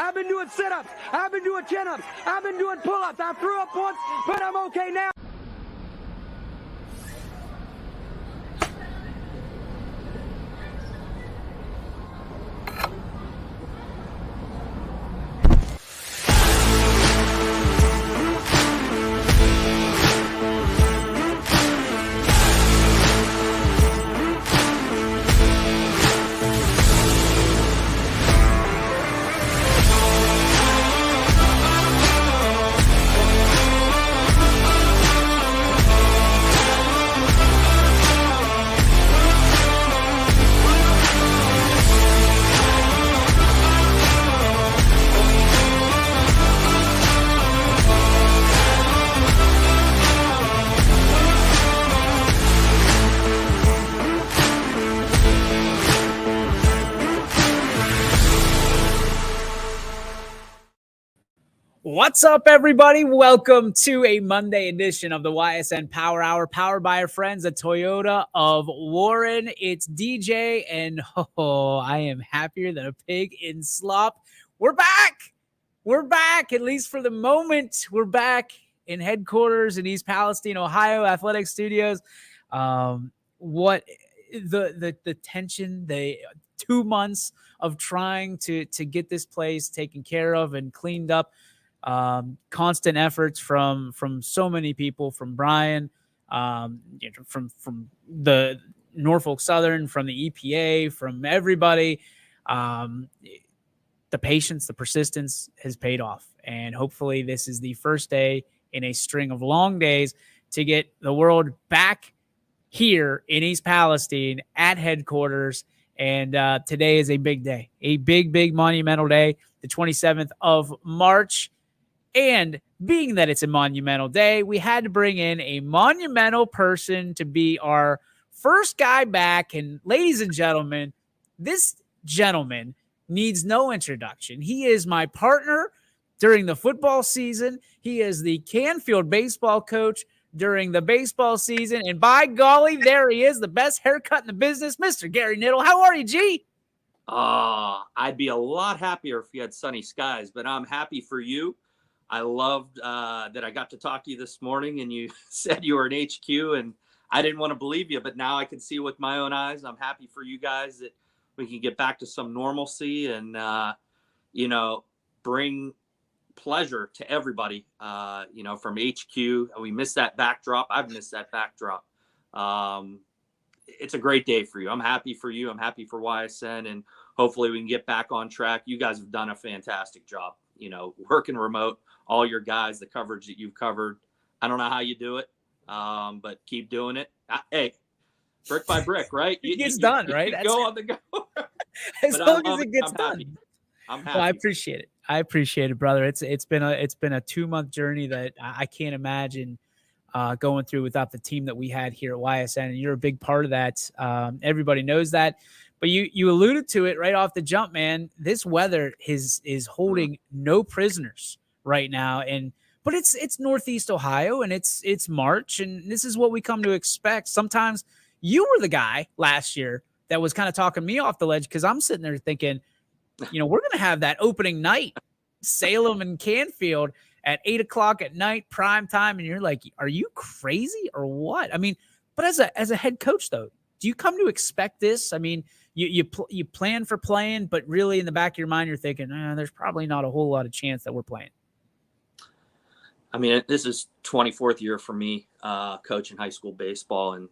I've been doing sit-ups. I've been doing chin-ups. I've been doing pull-ups. I threw up once, but I'm okay now. What's up, everybody? Welcome to a Monday edition of the Ysn Power Hour, powered by our friends at Toyota of Warren. It's DJ, and I am happier than a pig in slop. We're back. We're back, at least for the moment. We're back in headquarters in East Palestine, Ohio, Athletic Studios. What the tension, the 2 months of trying to get this place taken care of and cleaned up. Constant efforts from so many people, from Brian, from the Norfolk Southern, from the EPA, from everybody. The patience, the persistence has paid off. And hopefully this is the first day in a string of long days to get the world back here in East Palestine at headquarters. And today is a big day, a big monumental day, the 27th of March. And being that it's a monumental day, we had to bring in a monumental person to be our first guy back. And ladies and gentlemen, this gentleman needs no introduction. He is my partner during the football season. He is the Canfield baseball coach during the baseball season. And by golly, there he is, the best haircut in the business, Mr. Gary Niddle. How are you, G? I'd be a lot happier if you had sunny skies, but I'm happy for you. I loved that I got to talk to you this morning and you said you were in HQ, and I didn't want to believe you, but now I can see with my own eyes. I'm happy for you guys that we can get back to some normalcy and, bring pleasure to everybody, from HQ. We missed that backdrop. I've missed that backdrop. It's a great day for you. I'm happy for you. I'm happy for YSN, and hopefully we can get back on track. You guys have done a fantastic job, working remote, all your guys, the coverage that you've covered. I don't know how you do it, but keep doing it. Hey, brick by brick, right? It gets done, right? Go on the go. As long as it gets done. I'm happy. Well, I appreciate it. I appreciate it, brother. It's been a 2-month journey that I can't imagine going through without the team that we had here at YSN, and you're a big part of that. Everybody knows that. But you alluded to it right off the jump, man. This weather is holding no prisoners right now, but it's Northeast Ohio, and it's March, and this is what we come to expect. Sometimes you were the guy last year that was kind of talking me off the ledge, because I'm sitting there thinking, we're going to have that opening night, Salem and Canfield at 8:00 at night, prime time, and you're like, are you crazy or what? I mean, but as a head coach, though, do you come to expect this? I mean, you plan for playing, but really in the back of your mind, you're thinking, there's probably not a whole lot of chance that we're playing. I mean, this is 24th year for me coaching high school baseball. And,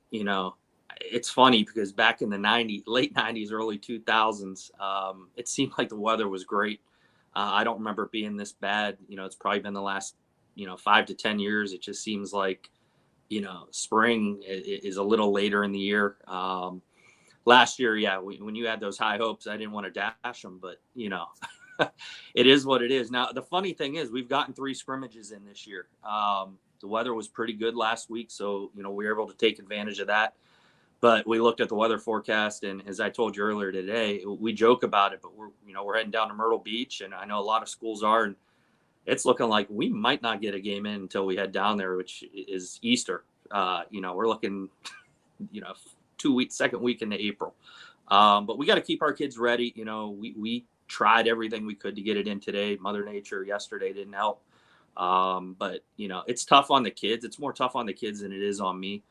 it's funny because back in the late 90s, early 2000s, it seemed like the weather was great. I don't remember it being this bad. It's probably been the last, 5 to 10 years. It just seems like, spring is a little later in the year. Last year, yeah, when you had those high hopes, I didn't want to dash them, but, it is what it is. Now, the funny thing is we've gotten 3 scrimmages in this year. The weather was pretty good last week, so, we were able to take advantage of that. But we looked at the weather forecast, and as I told you earlier today, we joke about it, but we're heading down to Myrtle Beach, and I know a lot of schools are, and it's looking like we might not get a game in until we head down there, which is Easter. We're looking, 2 weeks, second week into April. But we got to keep our kids ready. We tried everything we could to get it in today. Mother Nature yesterday didn't help. But it's tough on the kids. It's more tough on the kids than it is on me.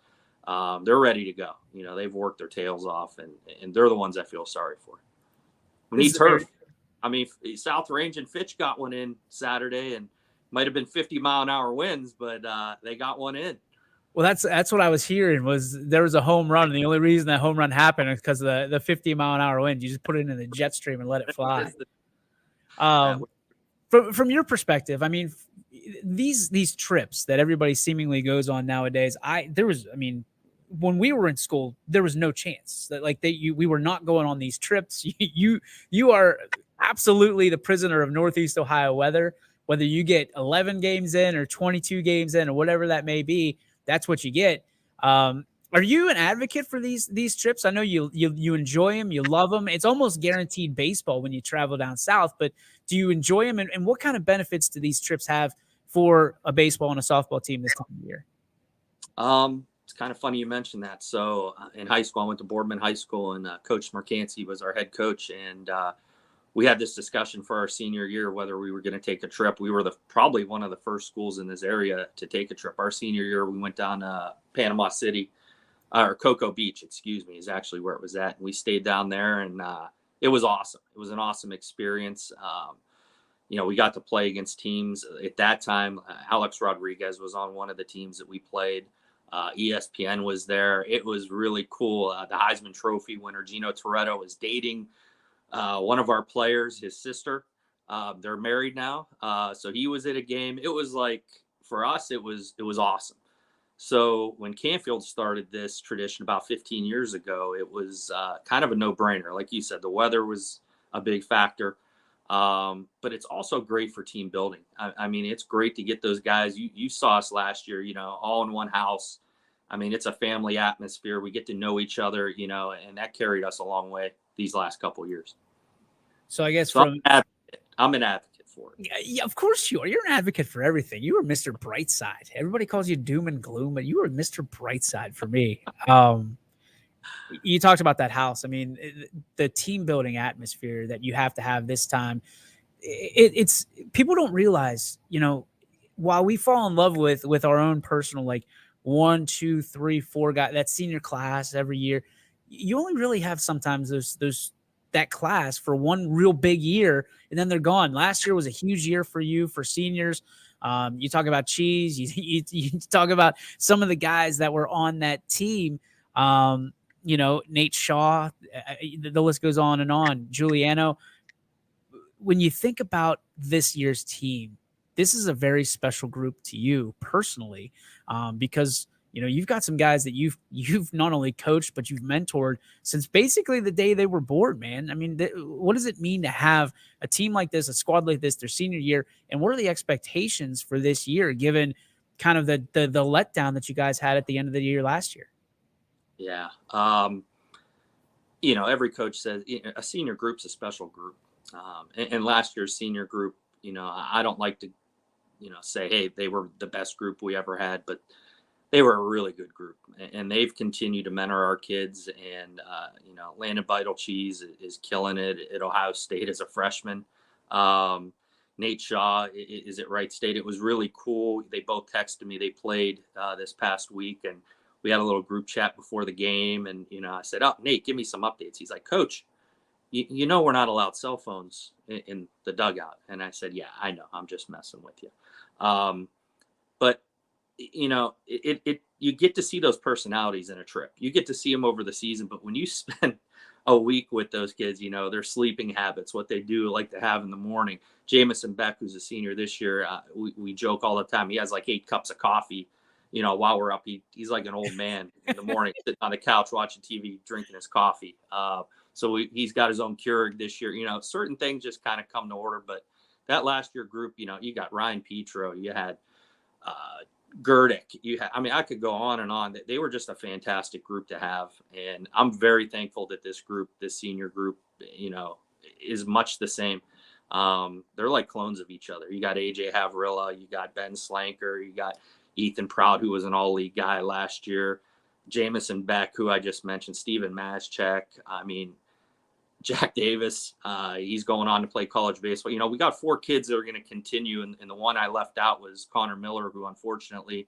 They're ready to go. They've worked their tails off, and they're the ones I feel sorry for. We need turf. I mean, South Range and Fitch got one in Saturday, and might have been 50-mile-an-hour winds, but they got one in. Well, that's what I was hearing, was there was a home run, and the only reason that home run happened is because of the 50-mile-an-hour wind. You just put it in the jet stream and let it fly. From your perspective, I mean, these trips that everybody seemingly goes on nowadays, when we were in school, there was no chance that we were not going on these trips. You are absolutely the prisoner of Northeast Ohio weather, whether you get 11 games in or 22 games in or whatever that may be. That's what you get. Are you an advocate for these trips? I know you enjoy them, you love them. It's almost guaranteed baseball when you travel down south, but do you enjoy them? And what kind of benefits do these trips have for a baseball and a softball team this time of year? It's kind of funny you mentioned that. So in high school, I went to Boardman High School, and Coach Mercancy was our head coach, and we had this discussion for our senior year whether we were going to take a trip. We were probably one of the first schools in this area to take a trip. Our senior year, we went down to Panama City, or Cocoa Beach, excuse me, is actually where it was at. And we stayed down there, and it was awesome. It was an awesome experience. We got to play against teams at that time. Alex Rodriguez was on one of the teams that we played. ESPN was there. It was really cool. The Heisman Trophy winner, Gino Toretto, was dating one of our players, his sister. They're married now. So he was at a game. It was like, for us, it was awesome. So when Canfield started this tradition about 15 years ago, it was kind of a no-brainer. Like you said, the weather was a big factor. But it's also great for team building. I mean, it's great to get those guys. You saw us last year, all in one house. I mean, it's a family atmosphere. We get to know each other, and that carried us a long way these last couple of years. So I guess I'm an advocate for it. Yeah, of course you are. You're an advocate for everything. You are Mr. Brightside. Everybody calls you doom and gloom, but you are Mr. Brightside for me. You talked about that house. I mean, the team building atmosphere that you have to have this time. It's people don't realize, while we fall in love with our own personal 1, 2, 3, 4 guys, that senior class every year, you only really have sometimes that class for one real big year, and then they're gone. Last year was a huge year for you, for seniors. You talk about Cheese. You talk about some of the guys that were on that team. Nate Shaw, the list goes on and on. Giuliano. When you think about this year's team, this is a very special group to you personally, because you've got some guys that you've not only coached but you've mentored since basically the day they were born, man. I mean, what does it mean to have a team like this, a squad like this, their senior year, and what are the expectations for this year, given kind of the letdown that you guys had at the end of the year last year? Yeah. Every coach says a senior group's a special group. And last year's senior group, I don't like to, say, hey, they were the best group we ever had, but they were a really good group, and they've continued to mentor our kids. And, Landon Vital Cheese is killing it at Ohio State as a freshman. Nate Shaw is at Wright State. It was really cool. They both texted me. They played this past week, and we had a little group chat before the game. And, I said, oh, Nate, give me some updates. He's like, Coach, we're not allowed cell phones in the dugout. And I said, yeah, I know. I'm just messing with you. But, you get to see those personalities in a trip. You get to see them over the season. But when you spend a week with those kids, their sleeping habits, what they do, like to have in the morning. Jamison Beck, who's a senior this year, we joke all the time. He has 8 cups of coffee. While we're up, he's like an old man in the morning, sitting on the couch watching TV, drinking his coffee. So he's got his own Keurig this year. Certain things just kind of come to order. But that last year group, you got Ryan Petro, you had Gerdick, I could go on and on. They were just a fantastic group to have. And I'm very thankful that this senior group, is much the same. They're like clones of each other. You got AJ Havrilla, you got Ben Slanker, you got Ethan Proud, who was an all-league guy last year, Jamison Beck, who I just mentioned, Steven Maschek. I mean, Jack Davis, he's going on to play college baseball. You know, we got 4 kids that are going to continue. And the one I left out was Connor Miller, who unfortunately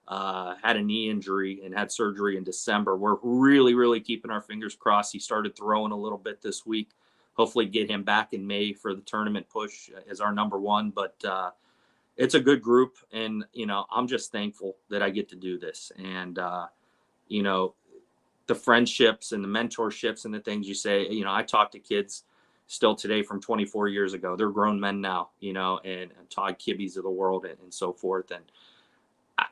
had a knee injury and had surgery in December. We're really, really keeping our fingers crossed. He started throwing a little bit this week. Hopefully get him back in May for the tournament push as our number 1. But it's a good group. And, you know, I'm just thankful that I get to do this. And, you know, the friendships and the mentorships and the things you say, you know, I talk to kids still today from 24 years ago. They're grown men now, you know, and Todd Kibbe's of the world and so forth. And,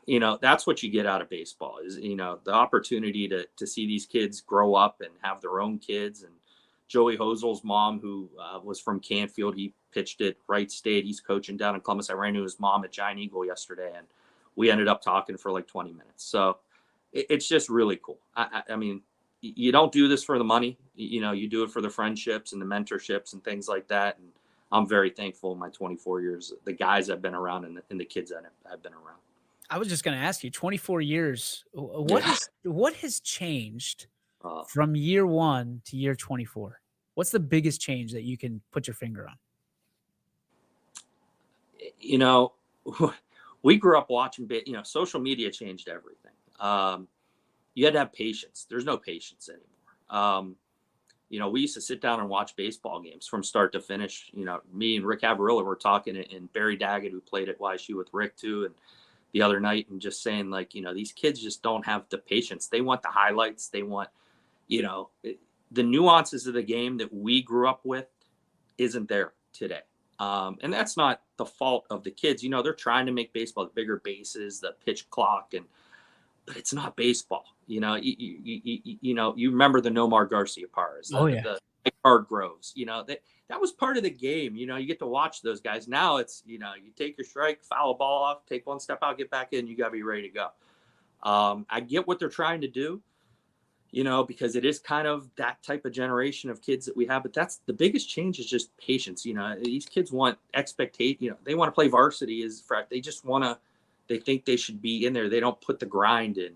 you know, that's what you get out of baseball is, you know, the opportunity to see these kids grow up and have their own kids. And Joey Hosel's mom, who was from Canfield, he pitched at Wright State. He's coaching down in Columbus. I ran into his mom at Giant Eagle yesterday, and we ended up talking for like 20 minutes. So it's just really cool. I mean, you don't do this for the money. You know, you do it for the friendships and the mentorships and things like that. And I'm very thankful in my 24 years, the guys I've been around and the kids that I've been around. I was just going to ask you, 24 years, what has changed from year 1 to year 24? What's the biggest change that you can put your finger on? You know, we grew up watching, you know, social media changed everything. You had to have patience. There's no patience anymore. You know, we used to sit down and watch baseball games from start to finish. You know, me and Rick Avarilla were talking, and Barry Daggett, who played at YSU with Rick too, and the other night, and just saying, like, you know, these kids just don't have the patience. They want the highlights. They want, you know, the nuances of the game that we grew up with isn't there today. And that's not the fault of the kids. You know, they're trying to make baseball, the bigger bases, the pitch clock, but it's not baseball. You know, you know, you remember the Nomar Garcia Parras, the Hard Groves, you know, that was part of the game. You know, you get to watch those guys. Now it's, you know, you take your strike, foul a ball off, take one step out, get back in, you got to be ready to go. I get what they're trying to do, you know, because it is kind of that type of generation of kids that we have. But that's the biggest change is just patience. You know, these kids want expectation. You know, they want to play varsity they just want to, they think they should be in there. They don't put the grind in.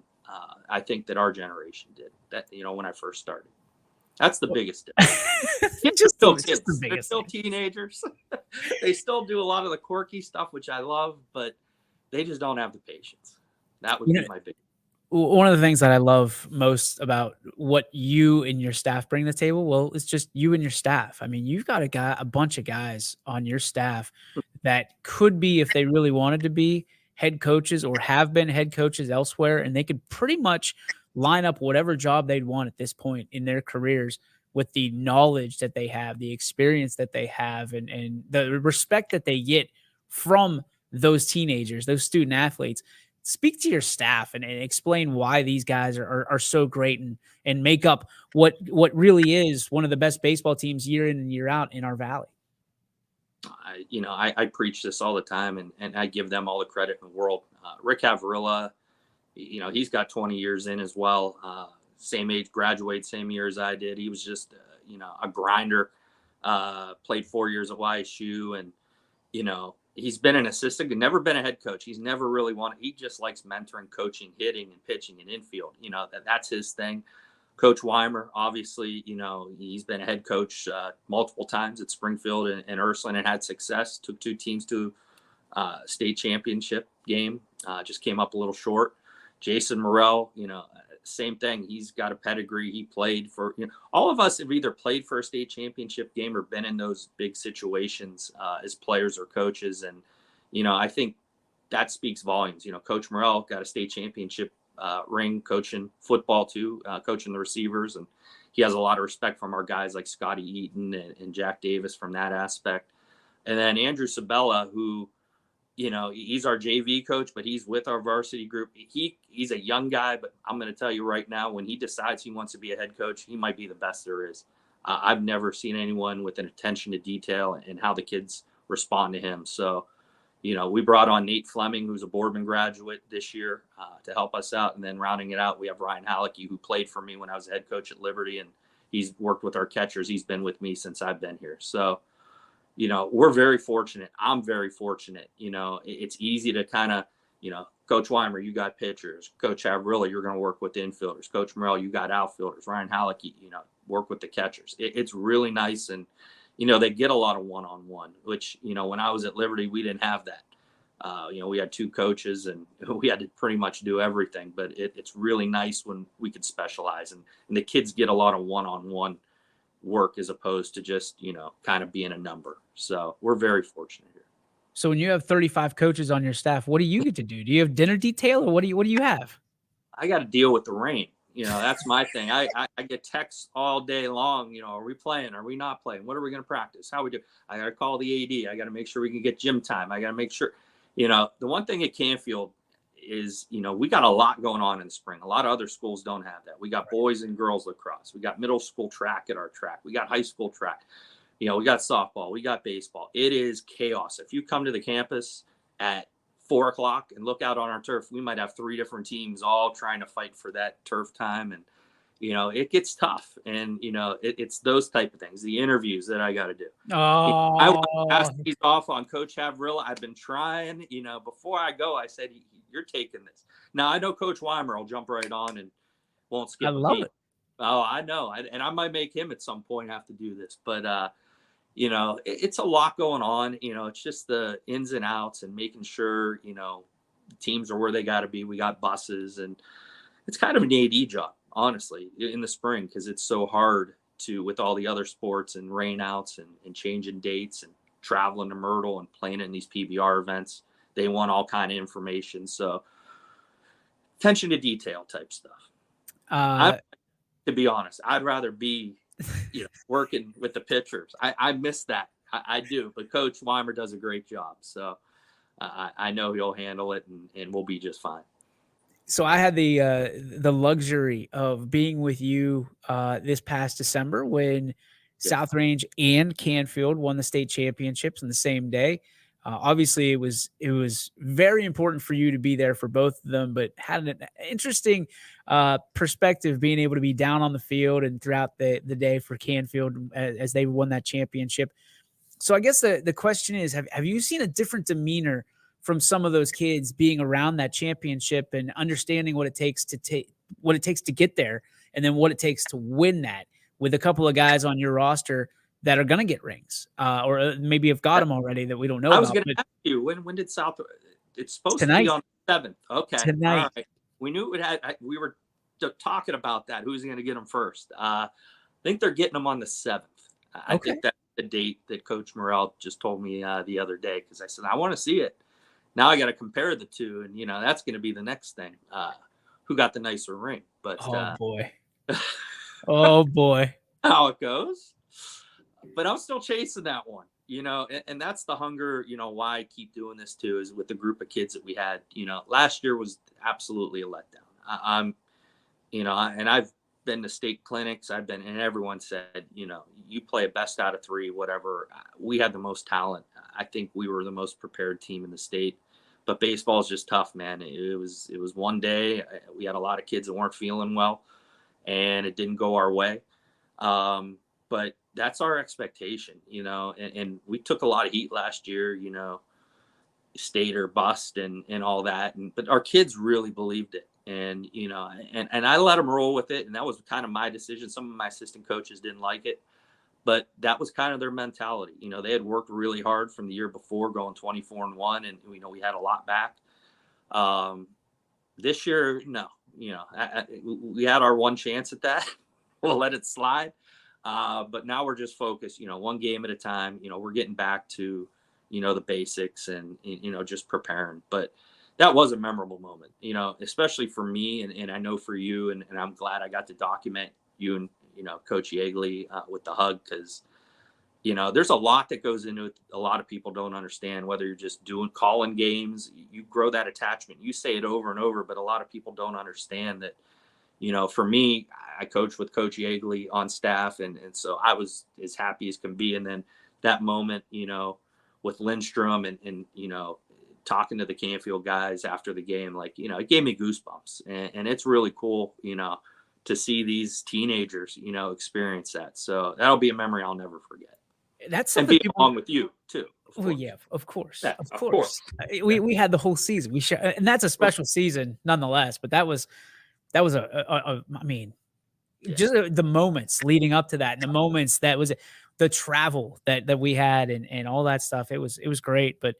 I think that our generation did that, you know, when I first started. That's the biggest difference. They're still teenagers. They still do a lot of the quirky stuff, which I love, but they just don't have the patience. That would be my big. One of the things that I love most about what you and your staff bring to the table, well, it's just you and your staff. I mean, you've got a bunch of guys on your staff that could be, if they really wanted to be, head coaches or have been head coaches elsewhere, and they could pretty much line up whatever job they'd want at this point in their careers with the knowledge that they have, the experience that they have, and the respect that they get from those teenagers, those student athletes. Speak to your staff and explain why these guys are so great and make up what really is one of the best baseball teams year in and year out in our valley. You know, I preach this all the time, and I give them all the credit in the world. Rick Avarilla, you know, he's got 20 years in as well. Same age, graduate same year as I did. He was just, you know, a grinder. Played 4 years at YSU, and you know, he's been an assistant, never been a head coach. He's never really wanted. He just likes mentoring, coaching, hitting, and pitching and infield. You know, that's his thing. Coach Weimer, obviously, you know, he's been a head coach multiple times at Springfield and Ursuline and had success. Took 2 teams to state championship game. Just came up a little short. Jason Morrell, you know, same thing. He's got a pedigree. He played for, you know, all of us have either played for a state championship game or been in those big situations as players or coaches. And, you know, I think that speaks volumes. You know, Coach Morrell got a state championship ring coaching football too, coaching the receivers. And he has a lot of respect from our guys like Scotty Eaton and Jack Davis from that aspect. And then Andrew Sabella, who, you know, he's our JV coach, but he's with our varsity group. He's a young guy, but I'm going to tell you right now, when he decides he wants to be a head coach, he might be the best there is. I've never seen anyone with an attention to detail and how the kids respond to him. So, you know, we brought on Nate Fleming, who's a Boardman graduate this year, to help us out. And then rounding it out, we have Ryan Halicki, who played for me when I was head coach at Liberty, and he's worked with our catchers. He's been with me since I've been here. So, you know, we're very fortunate. I'm very fortunate. You know, it's easy to kind of, you know, Coach Weimer, you got pitchers. Coach Avrilla, you're going to work with infielders. Coach Morrell, you got outfielders. Ryan Halicki, you know, work with the catchers. It's really nice. And, you know, they get a lot of one-on-one, which, you know, when I was at Liberty, we didn't have that. You know, we had 2 coaches and we had to pretty much do everything, but it's really nice when we could specialize and the kids get a lot of one-on-one work as opposed to just, you know, kind of being a number. So we're very fortunate here. So when you have 35 coaches on your staff, what do you get to do? Do you have dinner detail or what do you have? I got to deal with the rain. You know, that's my thing. I get texts all day long. You know, are we playing? Are we not playing? What are we going to practice? How we do? I got to call the AD. I got to make sure we can get gym time. I got to make sure, you know, the one thing at Canfield is, you know, we got a lot going on in the spring. A lot of other schools don't have that. We got boys and girls lacrosse. We got middle school track at our track. We got high school track. You know, we got softball. We got baseball. It is chaos. If you come to the campus at 4:00 and look out on our turf, we might have 3 different teams all trying to fight for that turf time. And, you know, it gets tough. And, you know, it's those type of things, the interviews that I got to do. Oh, I want to pass these off on Coach Havrilla. I've been trying, you know, before I go, I said, you're taking this. Now, I know Coach Weimer will jump right on and won't skip I love it. Oh, I know. And I might make him at some point have to do this. But, you know, it's a lot going on. You know, it's just the ins and outs and making sure, you know, teams are where they got to be. We got buses and it's kind of an AD job, honestly, in the spring because it's so hard to with all the other sports and rainouts and changing dates and traveling to Myrtle and playing in these PBR events. They want all kind of information. So attention to detail type stuff. To be honest, I'd rather be, you know, working with the pitchers. I miss that. I do, but Coach Weimer does a great job. So I know he'll handle it and we'll be just fine. So I had the luxury of being with you this past December when South Range and Canfield won the state championships on the same day. Obviously, it was very important for you to be there for both of them, but had an interesting perspective being able to be down on the field and throughout the day for Canfield as they won that championship. So I guess the question is, have you seen a different demeanor from some of those kids being around that championship and understanding what it takes to get there, and then what it takes to win that with a couple of guys on your roster that are going to get rings, or maybe have got them already that we don't know I was about. going to ask you, when did South – it's supposed tonight. to be on the 7th. Okay. Tonight. All right. We knew it had – we were talking about that. Who's going to get them first? I think they're getting them on the 7th. I think that's the date that Coach Morrell just told me the other day because I said, I want to see it. Now I got to compare the two, and, you know, that's going to be the next thing. Who got the nicer ring? But oh, boy. Oh, boy. How it goes. But I'm still chasing that one, you know, and that's the hunger, you know, why I keep doing this too, is with the group of kids that we had. You know, last year was absolutely a letdown. I'm, you know, and I've been to state clinics. I've been, and everyone said, you know, you play a best out of 3, whatever. We had the most talent. I think we were the most prepared team in the state. But baseball is just tough, man. It was one day. We had a lot of kids that weren't feeling well, and it didn't go our way. But that's our expectation, you know, and we took a lot of heat last year, you know, state or bust and all that. But our kids really believed it. And, you know, and I let them roll with it. And that was kind of my decision. Some of my assistant coaches didn't like it, but that was kind of their mentality. You know, they had worked really hard from the year before, going 24-1, and, you know, we had a lot back. This year, no, you know, we had our one chance at that. We'll let it slide. But now we're just focused, you know, one game at a time. You know, we're getting back to, you know, the basics and, you know, just preparing. But that was a memorable moment, you know, especially for me and I know for you. And I'm glad I got to document you and, you know, Coach Yeagley with the hug because, you know, there's a lot that goes into it. A lot of people don't understand whether you're just calling games. You grow that attachment. You say it over and over, but a lot of people don't understand that. You know, for me, I coached with Coach Yeagley on staff, and so I was as happy as can be. And then that moment, you know, with Lindstrom and you know, talking to the Canfield guys after the game, like, you know, it gave me goosebumps. And it's really cool, you know, to see these teenagers, you know, experience that. So that'll be a memory I'll never forget. That's something and be along with you, too. Well, yeah, of course. Yeah, of course. We had the whole season. And that's a special season nonetheless, but that was I mean, just the moments leading up to that, and the moments that was the travel that we had, and all that stuff. It was great. But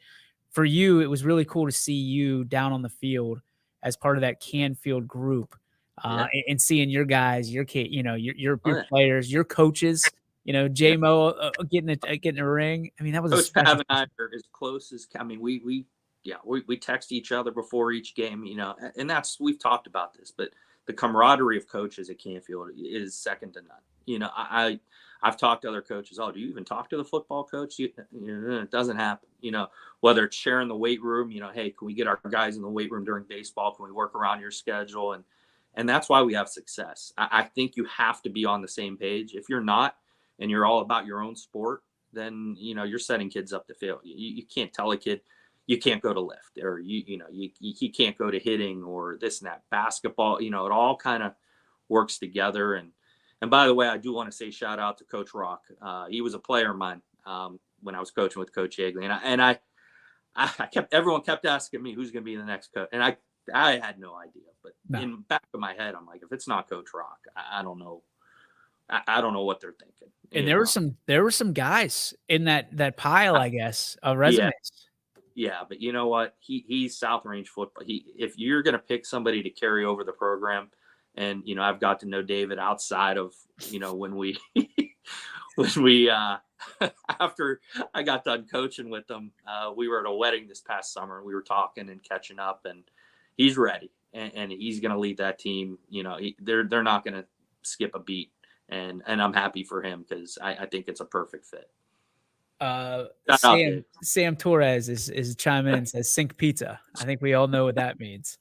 for you, it was really cool to see you down on the field as part of that Canfield group, and seeing your guys, your kid, your players, your coaches. J-Mo getting a ring. I mean, that was Coach a special. Pav and I are as close as, I mean, we text each other before each game, and we've talked about this, but the camaraderie of coaches at Canfield is second to none. I've talked to other coaches. Oh, do you even talk to the football coach? It doesn't happen. Whether it's sharing the weight room, hey, can we get our guys in the weight room during baseball? Can we work around your schedule? And that's why we have success. I think you have to be on the same page. If you're not, and you're all about your own sport, then, you're setting kids up to fail. You can't tell a kid you can't go to lift, or you can't go to hitting, or this and that. Basketball, it all kind of works together. And by the way, I do want to say shout out to Coach Rock. He was a player of mine when I was coaching with Coach Yeagley, and everyone kept asking me who's going to be the next coach, and I had no idea. But in the back of my head, I'm like, if it's not Coach Rock, I don't know. I don't know what they're thinking. And there were some guys in that pile, I guess, of resumes. Yeah, but you know what? He's South Range football. If you're going to pick somebody to carry over the program, and I've got to know David outside of when we after I got done coaching with them, we were at a wedding this past summer, and we were talking and catching up, and he's ready, and he's going to lead that team. They're not going to skip a beat. And I'm happy for him, because I think it's a perfect fit. Sam Torres is chiming in and says Sink Pizza. I think we all know what that means.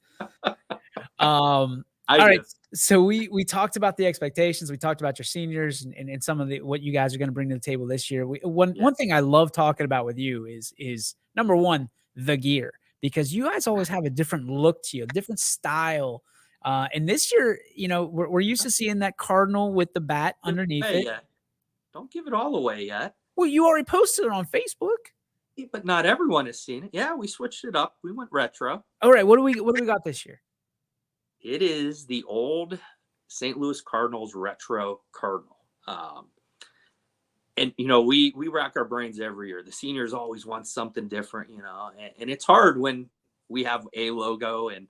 All right. So we talked about the expectations. We talked about your seniors and some of what you guys are going to bring to the table this year. One thing I love talking about with you is number one, the gear, because you guys always have a different look to you, a different style. And this year, we're used to seeing that cardinal with the bat underneath it. Yet. Don't give it all away yet. Well, you already posted it on Facebook. Yeah, but not everyone has seen it. Yeah, we switched it up. We went retro. All right, what do we got this year? It is the old St. Louis Cardinals retro cardinal. And we rack our brains every year. The seniors always want something different, and it's hard when we have a logo and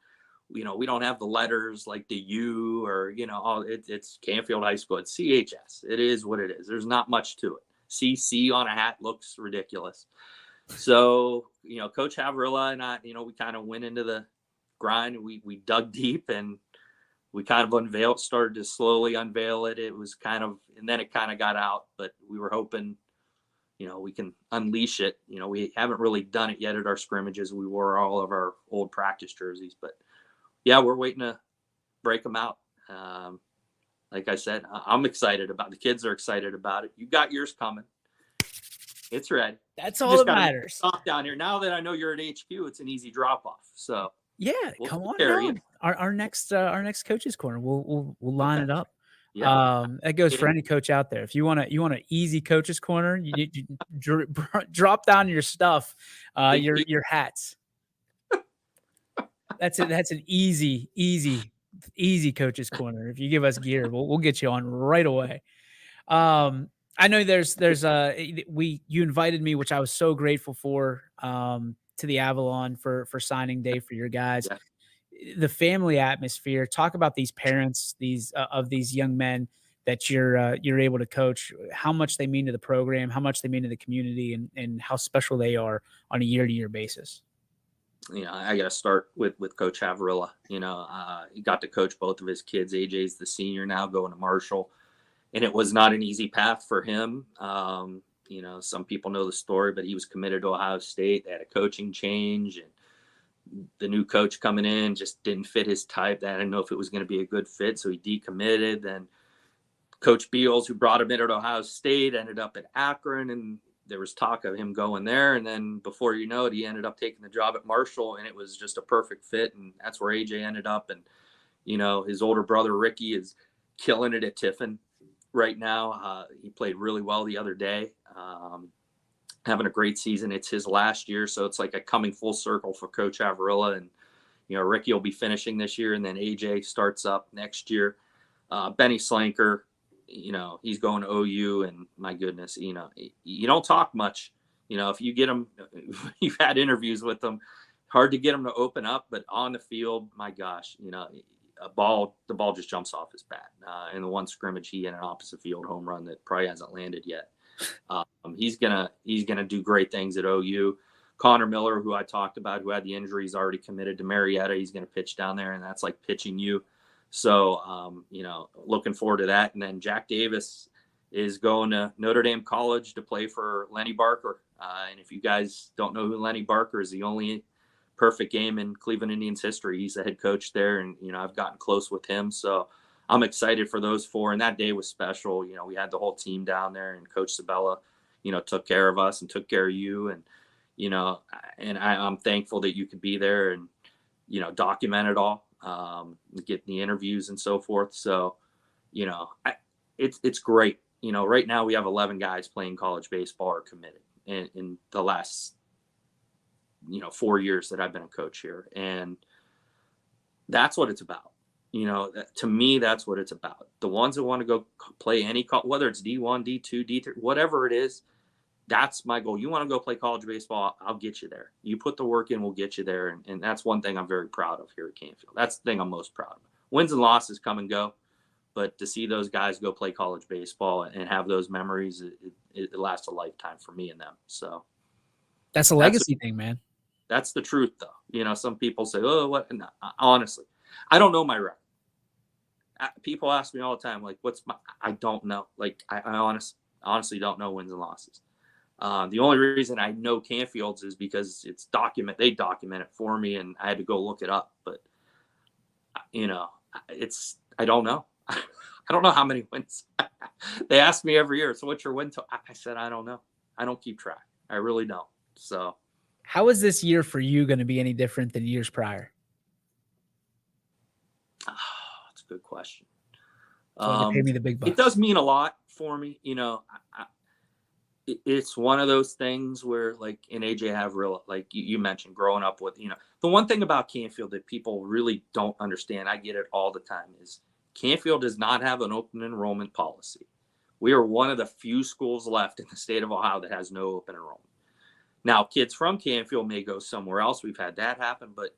we don't have the letters like the U or, it's Canfield High School. It's CHS. It is what it is. There's not much to it. CC on a hat looks ridiculous. So, Coach Havrilla and I, we kind of went into the grind. We dug deep, and we kind of started to slowly unveil it. It was and then it kind of got out, but we were hoping, we can unleash it. We haven't really done it yet at our scrimmages. We wore all of our old practice jerseys, but yeah, we're waiting to break them out. Like I said, I'm excited about it. The kids are excited about it. You got yours coming. It's ready. That's all that matters. Stop down here. Now that I know you're at HQ, it's an easy drop off. So yeah, come on down. Our next coach's corner. We'll line it up. Yeah. That goes for any coach out there. If you want an easy coach's corner, you drop down your stuff, your hats. That's an easy coach's corner. If you give us gear, we'll get you on right away. I know you invited me, which I was so grateful for, to the Avalon for signing day for your guys. Yeah. The family atmosphere. Talk about these parents, of these young men that you're able to coach. How much they mean to the program, how much they mean to the community, and how special they are on a year-to-year basis. I got to start with Coach Havrilla. He got to coach both of his kids. AJ's the senior now, going to Marshall, and it was not an easy path for him. Some people know the story, but he was committed to Ohio State. They had a coaching change, and the new coach coming in just didn't fit his type. I didn't know if it was going to be a good fit, so he decommitted. Then Coach Beals, who brought him in at Ohio State, ended up at Akron, and there was talk of him going there. And then before you know it, he ended up taking the job at Marshall, and it was just a perfect fit. And that's where AJ ended up. And, his older brother, Ricky, is killing it at Tiffin right now. He played really well the other day, having a great season. It's his last year. So it's like a coming full circle for Coach Havrilla. And, Ricky will be finishing this year, and then AJ starts up next year. Benny Slanker, he's going to OU, and my goodness, you don't talk much. If you get him, you've had interviews with him, hard to get him to open up, but on the field, my gosh, the ball just jumps off his bat. In the one scrimmage, he had an opposite field home run that probably hasn't landed yet. He's gonna do great things at OU. Connor Miller, who I talked about, who had the injury, he's already committed to Marietta. He's going to pitch down there, and that's like pitching you. So, looking forward to that. And then Jack Davis is going to Notre Dame College to play for Lenny Barker. And if you guys don't know who Lenny Barker is, the only perfect game in Cleveland Indians history. He's the head coach there, and I've gotten close with him. So I'm excited for those four. And that day was special. We had the whole team down there, and Coach Sabella, took care of us and took care of you. And and I'm thankful that you could be there and, document it all, get the interviews and so forth. So, it's great. Right now we have 11 guys playing college baseball or committed in the last, 4 years that I've been a coach here. And that's what it's about. To me, that's what it's about. The ones that want to go play whether it's D1, D2, D3, whatever it is, that's my goal. You want to go play college baseball, I'll get you there. You put the work in, we'll get you there. And that's one thing I'm very proud of here at Canfield. That's the thing I'm most proud of. Wins and losses come and go, but to see those guys go play college baseball and have those memories, it lasts a lifetime for me and them. So that's a legacy thing, man. That's the truth, though. Some people say, "Oh, what?" No, honestly, I don't know my record. People ask me all the time, like, "What's my?" I don't know. Like, I honestly don't know wins and losses. The only reason I know Canfield's is because they document it for me, and I had to go look it up. But, I don't know. I don't know how many wins. They ask me every year, so what's your win total? I said, I don't know. I don't keep track. I really don't. So. How is this year for you going to be any different than years prior? Oh, that's a good question. Pay me the big bucks. It does mean a lot for me. It's one of those things where, like in AJ Havrilla, like you mentioned, growing up with, the one thing about Canfield that people really don't understand, I get it all the time, is Canfield does not have an open enrollment policy. We are one of the few schools left in the state of Ohio that has no open enrollment. Now, kids from Canfield may go somewhere else. We've had that happen, but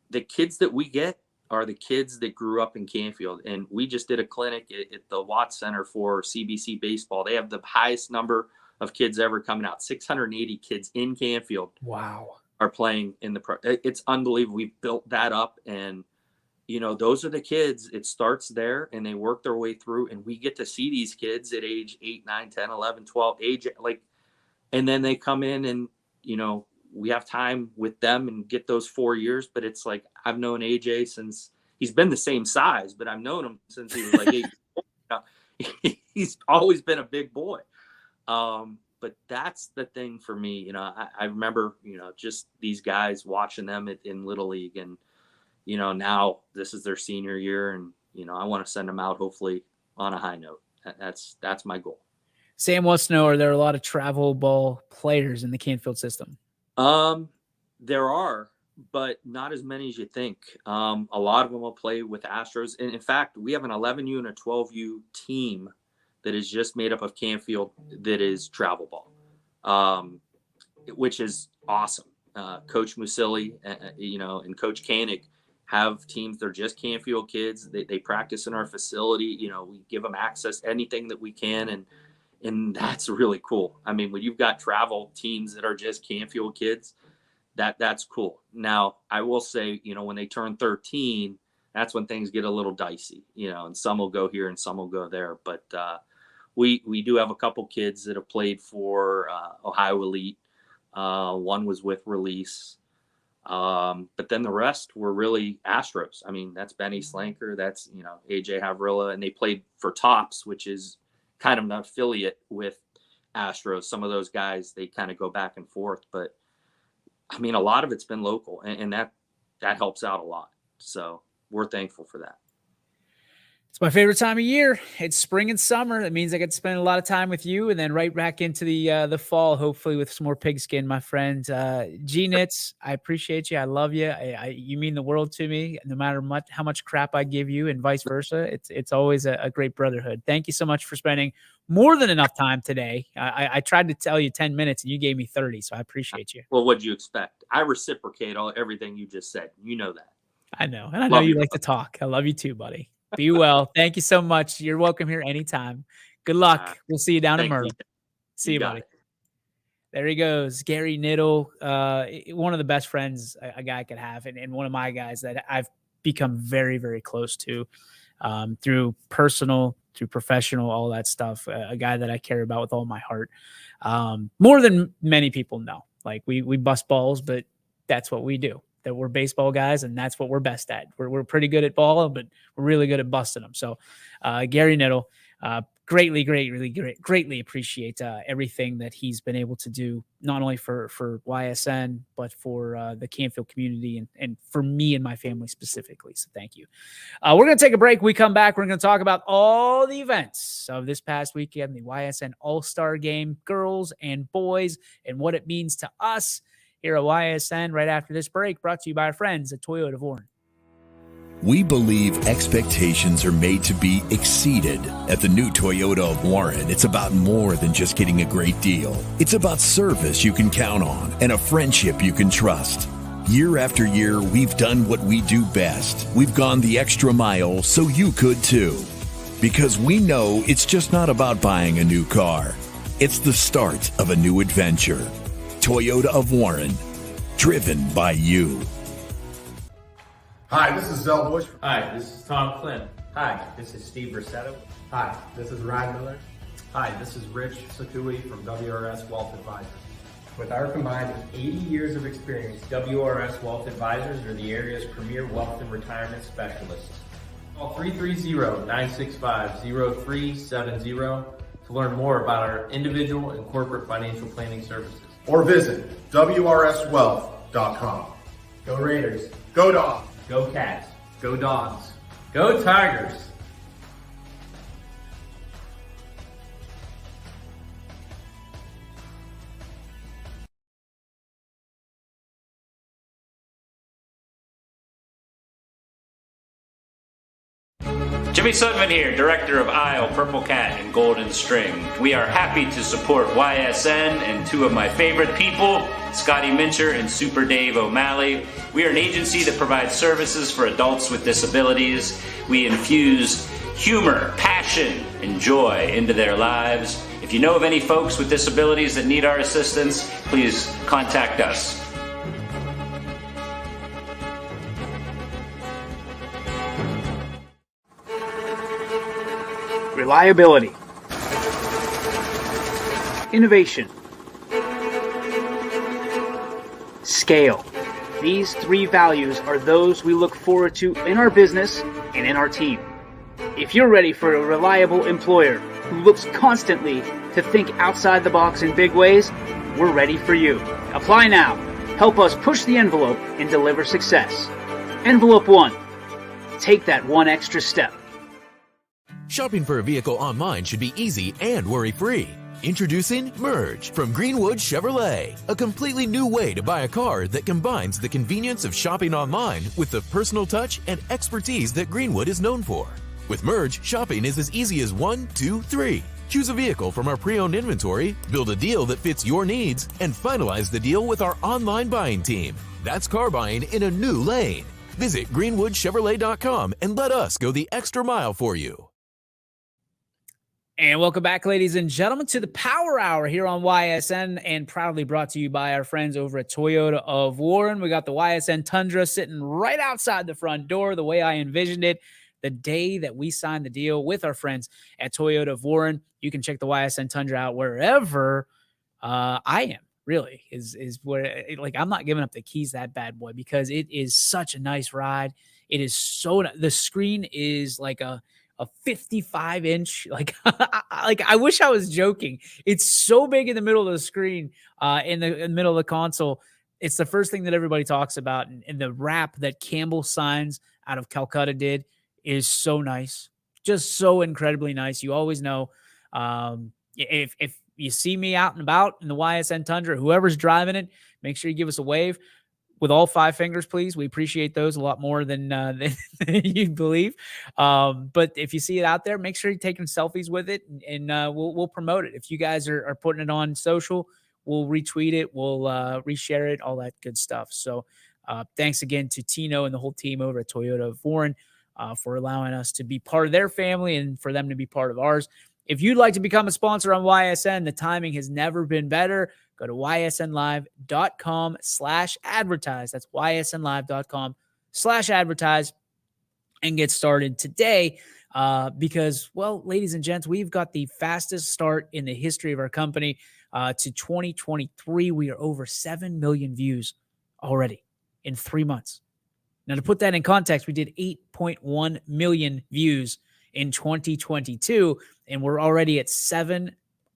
the kids that we get are the kids that grew up in Canfield. And we just did a clinic at the Watts Center for CBC baseball. They have the highest number of kids ever coming out. 680 kids in Canfield. Wow. Are playing in the pro. It's unbelievable. We've built that up, and those are the kids. It starts there, and they work their way through, and we get to see these kids at age 8, 9, 10, 11, 12, and then they come in, and we have time with them and get those 4 years. But it's like, I've known AJ since he's been the same size, but I've known him since he was like 8. He's always been a big boy. But that's the thing for me. I remember, just these guys, watching them in Little League, and, now this is their senior year, and, I want to send them out hopefully on a high note. That's my goal. Sam wants to know, are there a lot of travel ball players in the Canfield system? There are, but not as many as you think. A lot of them will play with Astros. And in fact, we have an 11U and a 12U team that is just made up of Canfield that is travel ball, which is awesome. Coach Musilli, and Coach Koenig have teams. They're just Canfield kids. They practice in our facility. We give them access to anything that we can. And that's really cool. I mean, when you've got travel teams that are just Canfield kids, that's cool. Now, I will say, when they turn 13, that's when things get a little dicey, and some will go here and some will go there. But we do have a couple kids that have played for Ohio Elite. One was with Release. But then the rest were really Astros. I mean, that's Benny Slanker, that's, AJ Havrilla, and they played for Tops, which is kind of an affiliate with Astros. Some of those guys, they kind of go back and forth, but I mean, a lot of it's been local, and that helps out a lot. So we're thankful for that. It's my favorite time of year. It's spring and summer. That means I get to spend a lot of time with you, and then right back into the fall, hopefully with some more pigskin, my friend. G-Nits, I appreciate you. I love you. You mean the world to me. No matter how much crap I give you, and vice versa. It's always a great brotherhood. Thank you so much for spending more than enough time today. I tried to tell you 10 minutes, and you gave me 30, so I appreciate you. Well, what'd you expect? I reciprocate everything you just said. You know that. I know, and I know you like to talk. I love you too, buddy. Be well. Thank you so much. You're welcome here anytime. Good luck. We'll see you down in Myrtle. See you, buddy. There he goes. Gary Niddle, one of the best friends a guy could have, and one of my guys that I've become very, very close to through personal, through professional, all that stuff. A guy that I care about with all my heart. More than many people know. Like we bust balls, but that's what we do. That we're baseball guys, and that's what we're best at. We're pretty good at ball, but we're really good at busting them. So, Gary Niddle, greatly appreciate everything that he's been able to do, not only for YSN, but for the Canfield community and for me and my family specifically. So thank you. We're going to take a break. We come back. We're going to talk about all the events of this past weekend, the YSN All-Star Game, girls and boys, and what it means to us here at YSN right after this break, brought to you by our friends at Toyota of Warren. We believe expectations are made to be exceeded. At the new Toyota of Warren, it's about more than just getting a great deal. It's about service you can count on and a friendship you can trust. Year after year, we've done what we do best. We've gone the extra mile so you could too. Because we know it's just not about buying a new car. It's the start of a new adventure. Toyota of Warren, driven by you. Hi, this is Zell Bush. Hi, this is Tom Flynn. Hi, this is Steve Rossetto. Hi, this is Ryan Miller. Hi, this is Rich Sakui from WRS Wealth Advisors. With our combined 80 years of experience, WRS Wealth Advisors are the area's premier wealth and retirement specialists. Call 330-965-0370 to learn more about our individual and corporate financial planning services. Or visit WRSwealth.com. Go Raiders. Go Dogs. Go Cats. Go Dogs. Go Tigers. Jimmy Sudman here, Director of Isle, Purple Cat, and Golden String. We are happy to support YSN and two of my favorite people, Scotty Mincher and Super Dave O'Malley. We are an agency that provides services for adults with disabilities. We infuse humor, passion, and joy into their lives. If you know of any folks with disabilities that need our assistance, please contact us. Reliability, innovation, scale. These three values are those we look forward to in our business and in our team. If you're ready for a reliable employer who looks constantly to think outside the box in big ways, we're ready for you. Apply now. Help us push the envelope and deliver success. Envelope 1. Take that one extra step. Shopping for a vehicle online should be easy and worry-free. Introducing Merge from Greenwood Chevrolet, a completely new way to buy a car that combines the convenience of shopping online with the personal touch and expertise that Greenwood is known for. With Merge, shopping is as easy as 1, 2, 3. Choose a vehicle from our pre-owned inventory, build a deal that fits your needs, and finalize the deal with our online buying team. That's car buying in a new lane. Visit greenwoodchevrolet.com and let us go the extra mile for you. And welcome back, ladies and gentlemen, to the Power Hour here on YSN, and proudly brought to you by our friends over at Toyota of Warren. We got the YSN Tundra sitting right outside the front door, the way I envisioned it the day that we signed the deal with our friends at Toyota of Warren. You can check the YSN Tundra out wherever I am, really, is where, like, I'm not giving up the keys to that bad boy because it is such a nice ride. It is so, the screen is like a 55-inch, like I wish I was joking. It's so big in the middle of the screen, in the middle of the console. It's the first thing that everybody talks about. And the wrap that Campbell Signs out of Calcutta did is so nice. just so incredibly nice. You always know, if you see me out and about in the YSN Tundra, whoever's driving it, make sure you give us a wave with all 5 fingers, please. We appreciate those a lot more than you'd believe. But if you see it out there, make sure you're taking selfies with it, and we'll promote it. If you guys are putting it on social, we'll retweet it, we'll reshare it, all that good stuff. So thanks again to Tino and the whole team over at Toyota of Warren for allowing us to be part of their family and for them to be part of ours. If you'd like to become a sponsor on YSN, the timing has never been better. Go to ysnlive.com/advertise. That's ysnlive.com/advertise and get started today because, well, ladies and gents, we've got the fastest start in the history of our company to 2023. We are over 7 million views already in 3 months. Now, to put that in context, we did 8.1 million views in 2022, and we're already at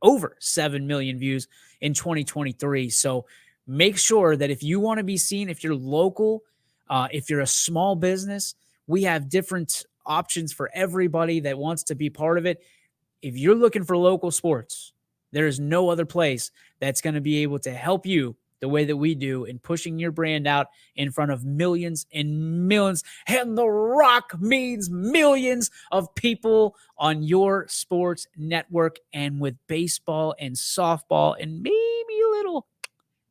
over 7 million views in 2023. So make sure that if you want to be seen, if you're local, if you're a small business, we have different options for everybody that wants to be part of it. If you're looking for local sports, there is no other place that's going to be able to help you the way that we do in pushing your brand out in front of millions and millions. And The Rock means millions of people on your sports network. And with baseball and softball and maybe a little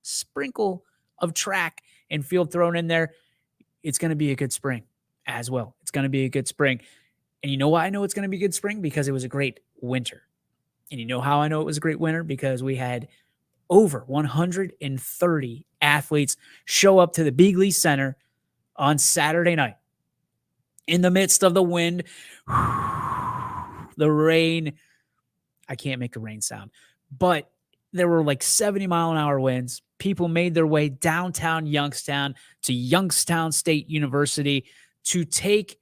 sprinkle of track and field thrown in there, it's going to be a good spring as well. It's going to be a good spring. And you know why I know it's going to be a good spring? Because it was a great winter. And you know how I know it was a great winter? Because we had over 130 athletes show up to the Beagley Center on Saturday night in the midst of the wind, the rain. I can't make a rain sound, but there were like 70-mile-an-hour winds. People made their way downtown Youngstown to Youngstown State University to take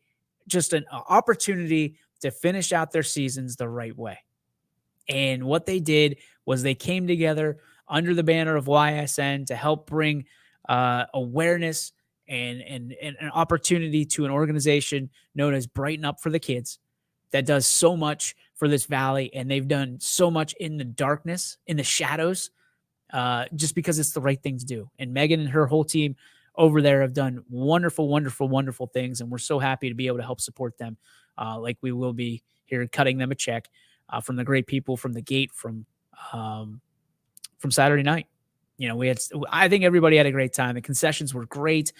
just an opportunity to finish out their seasons the right way. And what they did was they came together under the banner of YSN to help bring awareness and an opportunity to an organization known as Brighten Up for the Kids that does so much for this valley. And they've done so much in the darkness, in the shadows, just because it's the right thing to do. And Megan and her whole team over there have done wonderful, wonderful, wonderful things. And we're so happy to be able to help support them like we will be here, cutting them a check from the great people from the gate from Saturday night. You know, I think everybody had a great time. The concessions were great.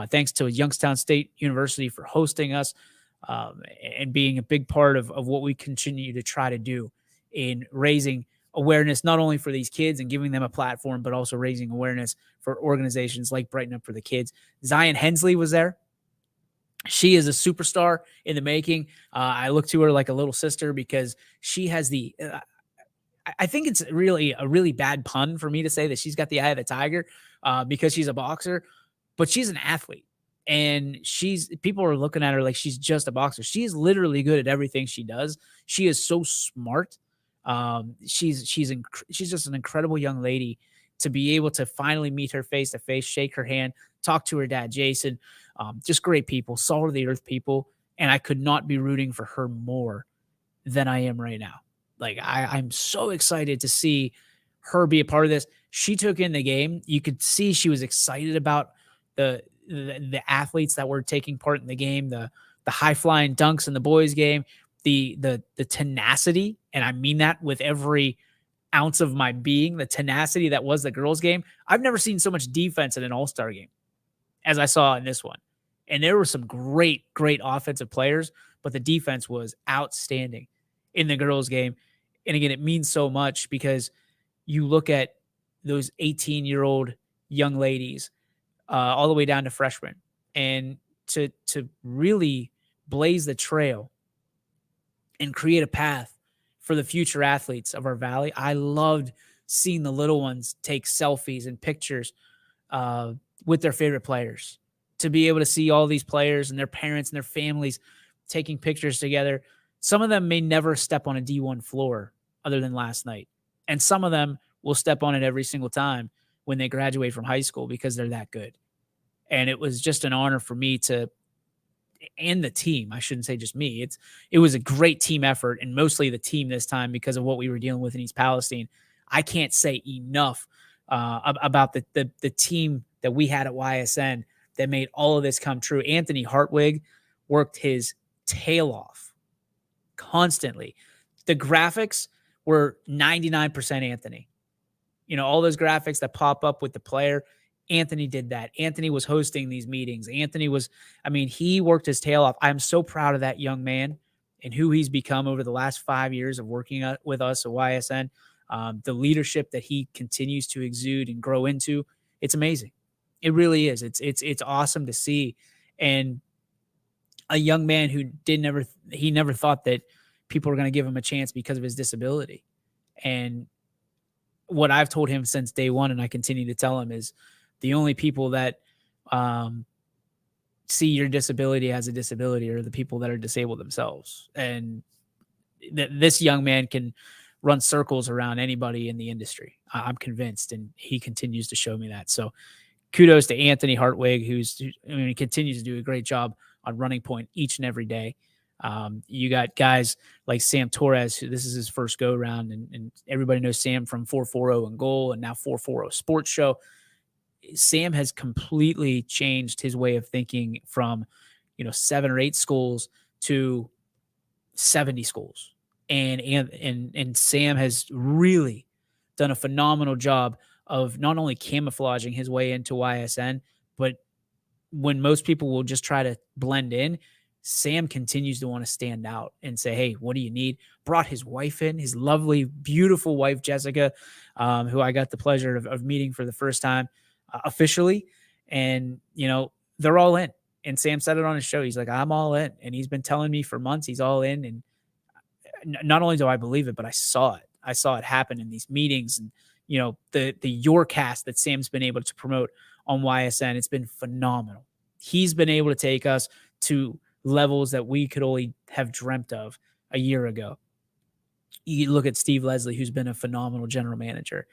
Thanks to Youngstown State University for hosting us and being a big part of what we continue to try to do in raising awareness, not only for these kids and giving them a platform, but also raising awareness for organizations like Brighten Up for the Kids. Zion Hensley was there. She is a superstar in the making. I look to her like a little sister because she has I think it's really a really bad pun for me to say that she's got the eye of the tiger because she's a boxer, but she's an athlete. And people are looking at her like she's just a boxer. She is literally good at everything she does. She is so smart. She's just an incredible young lady to be able to finally meet her face to face, shake her hand, talk to her dad, Jason. Just great people, salt of the earth people. And I could not be rooting for her more than I am right now. Like I'm so excited to see her be a part of this. She took in the game. You could see she was excited about the athletes that were taking part in the game, the high flying dunks in the boys game, the tenacity. And I mean that with every ounce of my being, the tenacity that was the girls game. I've never seen so much defense in an all-star game as I saw in this one. And there were some great, great offensive players, but the defense was outstanding in the girls game. And again, it means so much because you look at those 18-year-old young ladies all the way down to freshmen, and to really blaze the trail and create a path for the future athletes of our valley. I loved seeing the little ones take selfies and pictures with their favorite players, to be able to see all these players and their parents and their families taking pictures together. Some of them may never step on a D1 floor other than last night. And some of them will step on it every single time when they graduate from high school because they're that good. And it was just an honor for me to and the team. I shouldn't say just me. It was a great team effort, and mostly the team this time because of what we were dealing with in East Palestine. I can't say enough about the team that we had at YSN that made all of this come true. Anthony Hartwig worked his tail off constantly. The graphics were 99% Anthony. You know, all those graphics that pop up with the player, Anthony did that. Anthony was hosting these meetings. He worked his tail off. I'm so proud of that young man and who he's become over the last 5 years of working with us at YSN. The leadership that he continues to exude and grow into, it's amazing. It really is. It's awesome to see. And a young man who never thought that people were going to give him a chance because of his disability. And what I've told him since day one, and I continue to tell him, is the only people that see your disability as a disability are the people that are disabled themselves. And this young man can run circles around anybody in the industry. I'm convinced, and he continues to show me that. So kudos to Anthony Hartwig, he continues to do a great job on running point each and every day. You got guys like Sam Torres, who this is his first go around, and everybody knows Sam from 440 and Goal and now 440 Sports Show. Sam has completely changed his way of thinking from, 7 or 8 schools to 70 schools. And Sam has really done a phenomenal job of not only camouflaging his way into YSN, but when most people will just try to blend in, Sam continues to want to stand out and say, hey, what do you need? Brought his wife in, his lovely, beautiful wife, Jessica, who I got the pleasure of meeting for the first time officially. And, they're all in. And Sam said it on his show. He's like, I'm all in. And he's been telling me for months he's all in. And not only do I believe it, but I saw it. I saw it happen in these meetings. And, the Yourcast that Sam's been able to promote on YSN, it's been phenomenal. He's been able to take us to levels that we could only have dreamt of a year ago. You look at Steve Leslie, who's been a phenomenal general manager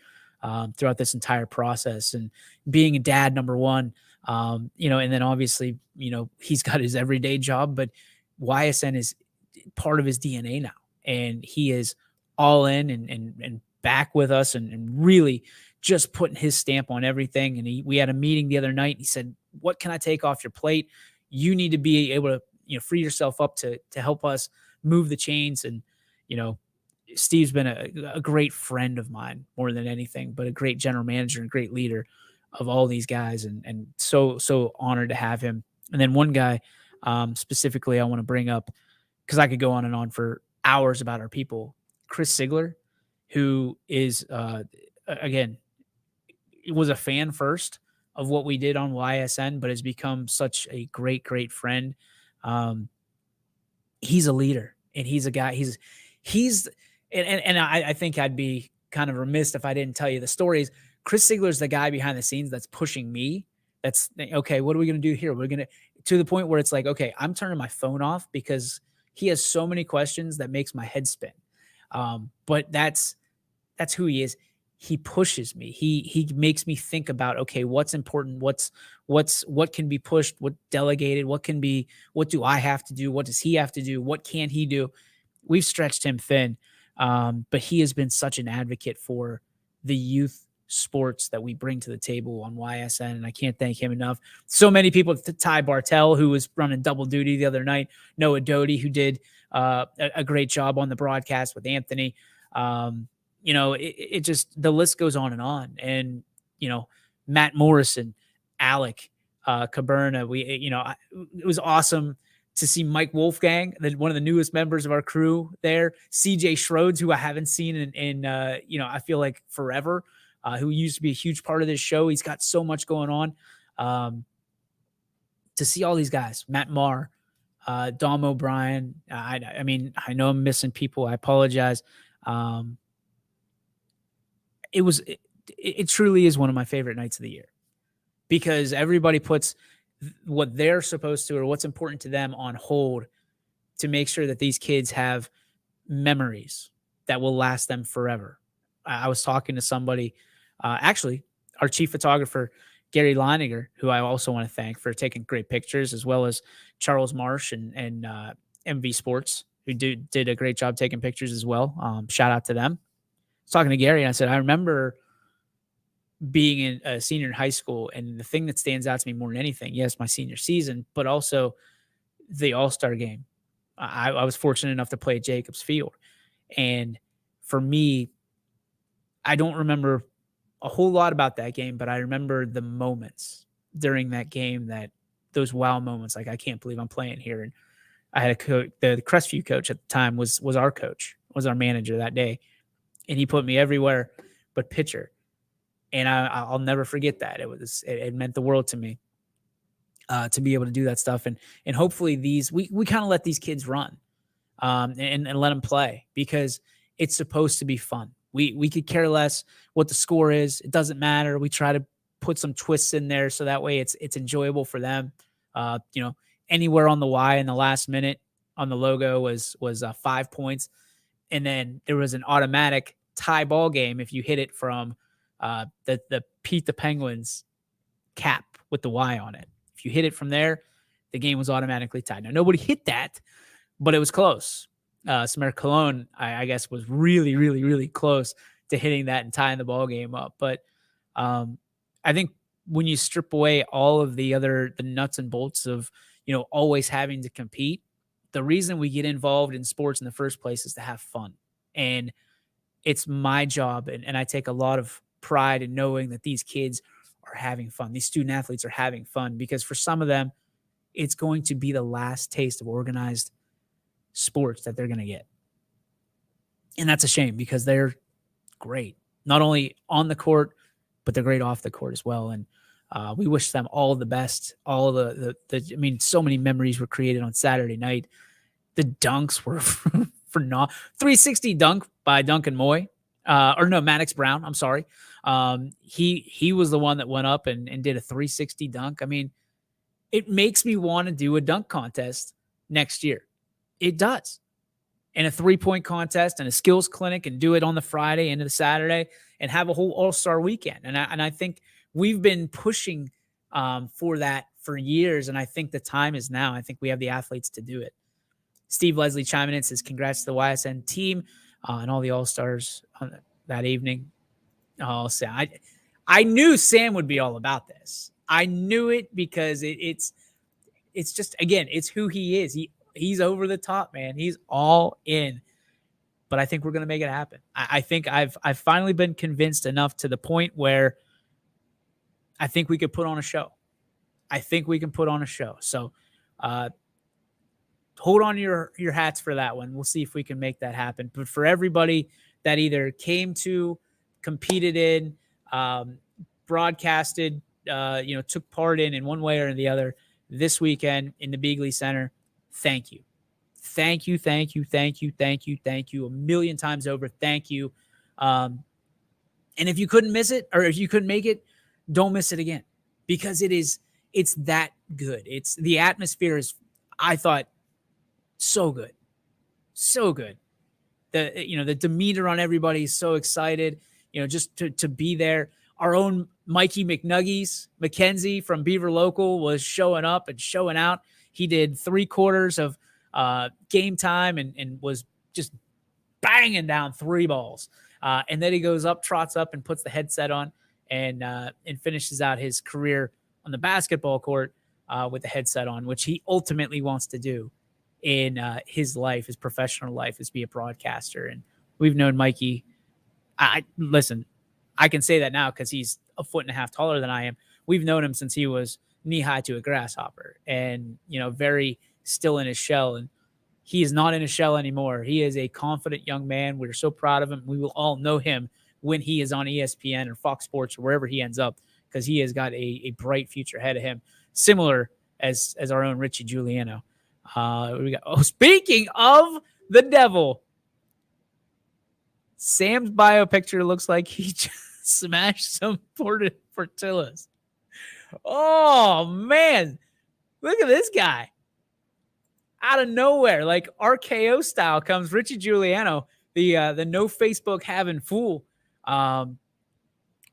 throughout this entire process, and being a dad, number one, and then obviously, he's got his everyday job, but YSN is part of his DNA now, and he is all in and back with us and really just putting his stamp on everything. And we had a meeting the other night. He said, what can I take off your plate? You need to be able to, free yourself up to help us move the chains. And, Steve's been a great friend of mine more than anything, but a great general manager and great leader of all these guys. And so honored to have him. And then one guy specifically I want to bring up, because I could go on and on for hours about our people, Chris Sigler, who is, again, was a fan first of what we did on YSN, but has become such a great, great friend. He's a leader, and he's a guy. I think I'd be kind of remiss if I didn't tell you the stories. Chris Sigler's the guy behind the scenes that's pushing me. That's okay. What are we going to do here? We're going to the point where it's like, okay, I'm turning my phone off because he has so many questions that makes my head spin. But that's who he is. He pushes me. He makes me think about, okay, what's important? What can be pushed? What delegated? What do I have to do? What does he have to do? What can he do? We've stretched him thin. But he has been such an advocate for the youth sports that we bring to the table on YSN, and I can't thank him enough. So many people, Ty Bartell, who was running double duty the other night, Noah Doty, who did a great job on the broadcast with Anthony. It just, the list goes on. And, Matt Morrison, Alec Caberna, it was awesome to see Mike Wolfgang, one of the newest members of our crew there, CJ Schroeds, who I haven't seen in I feel like forever, who used to be a huge part of this show. He's got so much going on. To see all these guys, Matt Marr, Dom O'Brien. I mean, I know I'm missing people. I apologize. It truly is one of my favorite nights of the year, because everybody puts what they're supposed to or what's important to them on hold to make sure that these kids have memories that will last them forever. I was talking to somebody, actually, our chief photographer Gary Leininger, who I also want to thank for taking great pictures, as well as Charles Marsh and MV Sports, who did a great job taking pictures as well. Shout out to them. I was talking to Gary, and I said, I remember being a senior in high school, and the thing that stands out to me more than anything, yes, my senior season, but also the All-Star game. I was fortunate enough to play at Jacobs Field. And for me, I don't remember a whole lot about that game, but I remember the moments during that game, that those wow moments, like, I can't believe I'm playing here. And I had a coach, the Crestview coach at the time was our coach, was our manager that day. And he put me everywhere but pitcher. And I'll never forget that. It meant the world to me to be able to do that stuff. And hopefully we kind of let these kids run and let them play, because it's supposed to be fun. We could care less what the score is. It doesn't matter. We try to put some twists in there so that way it's enjoyable for them. Anywhere on the Y in the last minute on the logo was 5 points. And then there was an automatic tie ball game if you hit it from the Pete the Penguins cap with the Y on it. If you hit it from there, the game was automatically tied. Now, nobody hit that, but it was close. Samir Cologne, I guess, was really, really, really close to hitting that and tying the ball game up. But I think when you strip away all of the nuts and bolts of, always having to compete, the reason we get involved in sports in the first place is to have fun. And it's my job, and I take a lot of pride in knowing that these kids are having fun. These student athletes are having fun, because for some of them, it's going to be the last taste of organized sports that they're going to get. And that's a shame, because they're great, not only on the court, but they're great off the court as well. And we wish them all the best. All so many memories were created on Saturday night. The dunks were phenomenal. 360 dunk by Duncan Moy. Maddox Brown. I'm sorry. He was the one that went up and did a 360 dunk. I mean, it makes me want to do a dunk contest next year. It does. And a 3-point contest and a skills clinic, and do it on the Friday into the Saturday, and have a whole all-star weekend. And I think we've been pushing for that for years. And I think the time is now. I think we have the athletes to do it. Steve Leslie chiming in says, congrats to the YSN team and all the all-stars that evening. Oh, Sam. I knew Sam would be all about this. I knew it, because it's just, again, it's who he is. He's over the top, man. He's all in. But I think we're going to make it happen. I think I've finally been convinced enough to the point where I think we could put on a show. I think we can put on a show. So hold on to your hats for that one. We'll see if we can make that happen. But for everybody that either came to, competed in, broadcasted, took part in one way or the other this weekend in the Beagley Center, thank you. Thank you, thank you, thank you, thank you, thank you, a million times over. Thank you. And if you couldn't miss it, or if you couldn't make it, don't miss it again, because it's that good. The atmosphere is, I thought, so good. So good. The demeanor on everybody is so excited, just to be there. Our own Mikey McKenzie from Beaver Local was showing up and showing out. He did 3/4 of game time and was just banging down 3 balls. And then he goes up, trots up, and puts the headset on and finishes out his career on the basketball court with the headset on, which he ultimately wants to do in his life, his professional life, is be a broadcaster. And we've known Mikey. Listen, I can say that now because he's a 1.5 feet taller than I am. We've known him since he was knee high to a grasshopper, and very still in his shell. And he is not in his shell anymore. He is a confident young man. We're so proud of him. We will all know him when he is on ESPN or Fox Sports or wherever he ends up, because he has got a bright future ahead of him, similar as our own Richie Giuliano. Speaking of the devil, Sam's bio picture looks like he just smashed some Portillas. Oh, man. Look at this guy. Out of nowhere, like RKO style, comes Richie Giuliano, the no Facebook having fool,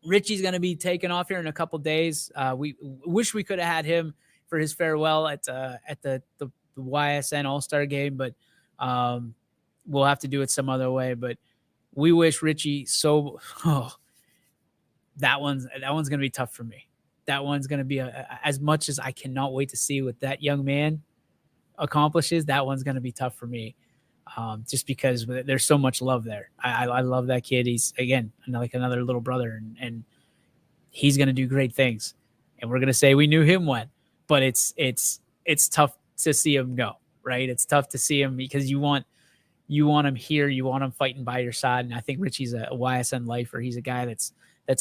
Richie's going to be taking off here in a couple days. We wish we could have had him for his farewell at the YSN All-Star game, but we'll have to do it some other way. But we wish Richie so. Oh, that one's going to be tough for me. That one's going to be as much as I cannot wait to see what that young man accomplishes. That one's going to be tough for me, just because there's so much love there. I love that kid. He's, again, like another little brother, and he's going to do great things. And we're going to say we knew him when, but it's tough to see him go, right? It's tough to see him because you want him here. You want him fighting by your side. And I think Richie's a YSN lifer. He's a guy that's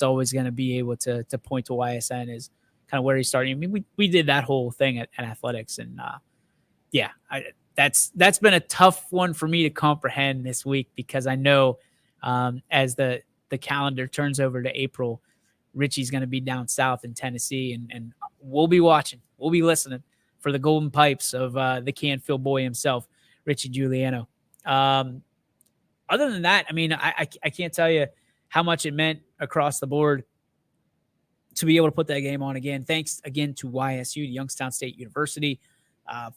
always going to be able to point to YSN as kind of where he's starting. I mean, we did that whole thing at athletics, and that's been a tough one for me to comprehend this week, because I know as the calendar turns over to April, Richie's going to be down south in Tennessee, and we'll be watching, we'll be listening for the golden pipes of the Canfield boy himself, Richie Giuliano. Other than that, I mean, I can't tell you how much it meant across the board to be able to put that game on again. Thanks again to YSU, to Youngstown State University,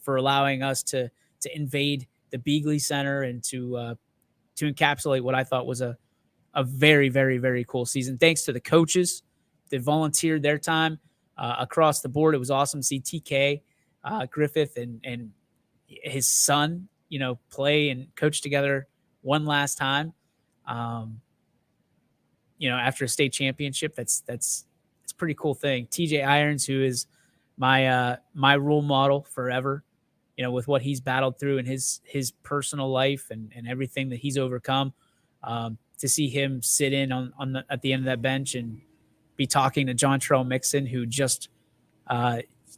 for allowing us to invade the Beagley Center and to encapsulate what I thought was a very, very, very cool season. Thanks to the coaches that volunteered their time across the board. It was awesome to see TK Griffith and his son, play and coach together one last time. After a state championship, that's a pretty cool thing. TJ Irons, who is my role model forever, with what he's battled through in his personal life and everything that he's overcome, to see him sit in at the end of that bench and be talking to John Terrell Mixon, who just